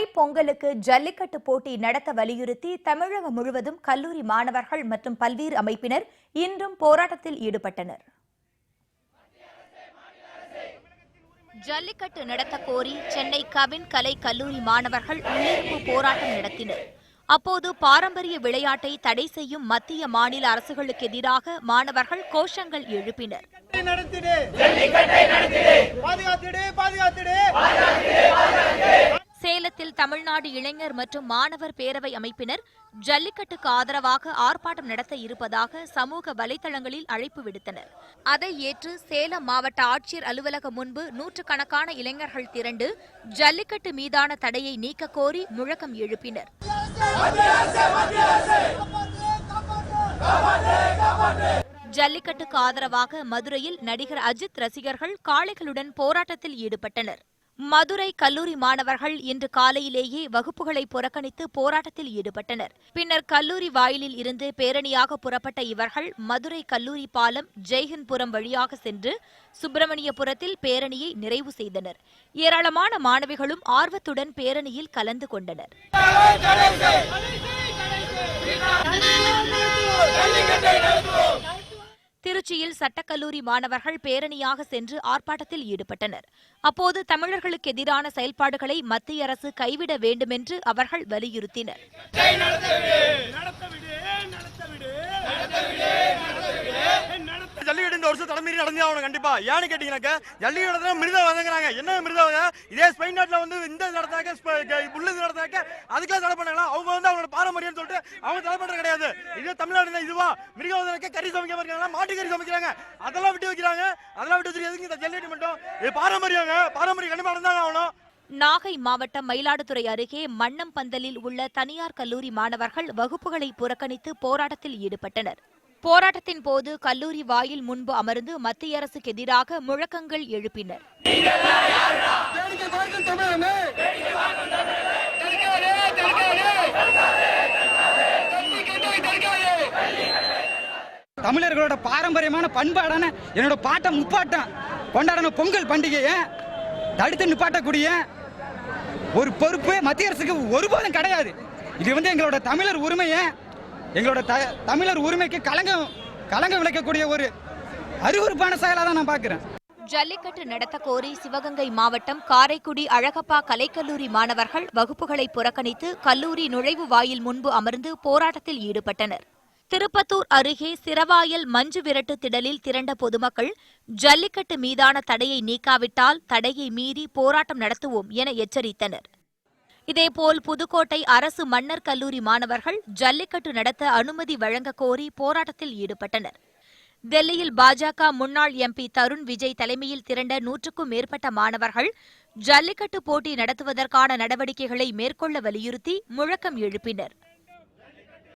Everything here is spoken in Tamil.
தை பொங்கலுக்கு ஜல்லிக்கட்டு போட்டி நடத்த வலியுறுத்தி தமிழகம் முழுவதும் கல்லூரி மாணவர்கள் மற்றும் பல்வேறு அமைப்பினர் இன்றும் போராட்டத்தில் ஈடுபட்டனர். ஜல்லிக்கட்டு நடத்த கோரி சென்னை கவின் கலை கல்லூரி மாணவர்கள் உள்ளிருப்பு போராட்டம் நடத்தினர். அப்போது பாரம்பரிய விளையாட்டை தடை செய்யும் மத்திய மாநில அரசுகளுக்கு எதிராக மாணவர்கள் கோஷங்கள் எழுப்பினர். சேலத்தில் தமிழ்நாடு இளைஞர் மற்றும் மாணவர் பேரவை அமைப்பினர் ஜல்லிக்கட்டுக்கு ஆதரவாக ஆர்ப்பாட்டம் நடத்த இருப்பதாக சமூக வலைதளங்களில் அழைப்பு விடுத்தனர். அதை ஏற்று சேலம் மாவட்ட ஆட்சியர் அலுவலகம் முன்பு நூற்றுக்கணக்கான இளைஞர்கள் திரண்டு ஜல்லிக்கட்டு மீதான தடையை நீக்க கோரி முழக்கம் எழுப்பினர். ஜல்லிக்கட்டுக்கு ஆதரவாக மதுரையில் நடிகர் அஜித் ரசிகர்கள் காளைகளுடன் போராட்டத்தில் ஈடுபட்டனர். மதுரை கல்லூரி மாணவர்கள் இன்று காலையிலேயே வகுப்புகளை புறக்கணித்து போராட்டத்தில் ஈடுபட்டனர். பின்னர் கல்லூரி வாயிலில் இருந்து பேரணியாக புறப்பட்ட இவர்கள் மதுரை கல்லூரி பாலம் ஜெய்ஹிந்த்புரம் வழியாக சென்று சுப்பிரமணியபுரத்தில் பேரணியை நிறைவு செய்தனர். ஏராளமான மாணவிகளும் ஆர்வத்துடன் பேரணியில் கலந்து கொண்டனர். திருச்சியில் சட்டக்கல்லூரி மாணவர்கள் பேரணியாக சென்று ஆர்ப்பாட்டத்தில் ஈடுபட்டனர். அப்போது தமிழர்களுக்கு எதிரான செயல்பாடுகளை மத்திய அரசு கைவிட வேண்டுமென்று அவர்கள் வலியுறுத்தினர். ஜல்லிக்கட்டு இந்த வருஷம் தலைமீறி நடந்தே ஆகணும் கண்டிப்பா. ஏன்னு கேட்டீங்கன்னாக்க ஜல்லிக்கட்டு மிருதம் வழங்குறாங்க. என்ன மிருதம்? இதே ஸ்பெயின் நாட்டில் வந்து இந்த நடத்தாக்க புல்லது நடத்தாக்க அதுக்கெல்லாம் தடை பண்ணாங்களா? அவங்க வந்து அவங்களோட பாரம்பரியம் சொல்லிட்டு அவங்க தடை பண்றது கிடையாது. இதே தமிழ்நாடு இதுவா மிருகம் கறி சமைக்க இருக்காங்களா, மாட்டு கறி சமைக்கிறாங்க, அதெல்லாம் விட்டு வைக்கிறாங்க. அதெல்லாம் விட்டு வச்சு இந்த ஜல்லிக்கட்டு மட்டும் இது பாரம்பரியம் கண்டிப்பா நடந்தாங்க ஆகணும். நாகை மாவட்டம் மயிலாடுதுறை அருகே மன்னம்பந்தலில் உள்ள தனியார் கல்லூரி மாணவர்கள் வகுப்புகளை புறக்கணித்து போராட்டத்தில் ஈடுபட்டனர். போராட்டத்தின் போது கல்லூரி வாயில் முன்பு அமர்ந்து மத்திய அரசுக்கு எதிராக முழக்கங்கள் எழுப்பினர். தமிழர்களோட பாரம்பரியமான பண்பாடான என்னோட பாட்டம் முப்பாட்டம் கொண்டாடின பொங்கல் பண்டிகையை தடுத்து நிப்பாட்டக்கூடிய ஒரு பொறுப்பு மத்திய அரசுக்கு ஒருபோதும் கிடையாது. இது வந்து எங்களோட தமிழர் உரிமையை எங்களோட தமிழர் உரிமைக்கு களங்கம் விளைக்கக்கூடிய ஒரு அருவருப்பான செயலாக தான் நான் பார்க்கிறேன். ஜல்லிக்கட்டு நடத்த கோரி சிவகங்கை மாவட்டம் காரைக்குடி அழகப்பா கலைக்கல்லூரி மாணவர்கள் வகுப்புகளை புறக்கணித்து கல்லூரி நுழைவு வாயில் முன்பு அமர்ந்து போராட்டத்தில் ஈடுபட்டனர். திருப்பத்தூர் அருகே சிரவாயல் மஞ்சு விரட்டு திடலில் திரண்ட பொதுமக்கள் ஜல்லிக்கட்டு மீதான தடையை நீக்காவிட்டால் தடையை மீறி போராட்டம் நடத்துவோம் என எச்சரித்தனர். இதேபோல் புதுக்கோட்டை அரசு மன்னர் கல்லூரி மாணவர்கள் ஜல்லிக்கட்டு நடத்த அனுமதி வழங்க கோரி போராட்டத்தில் ஈடுபட்டனர். டெல்லியில் பாஜக முன்னாள் எம்பி தருண் விஜய் தலைமையில் திரண்ட 100க்கும் மேற்பட்ட மாணவர்கள் ஜல்லிக்கட்டு போட்டி நடத்துவதற்கான நடவடிக்கைகளை மேற்கொள்ள வலியுறுத்தி முழக்கம் எழுப்பினர்.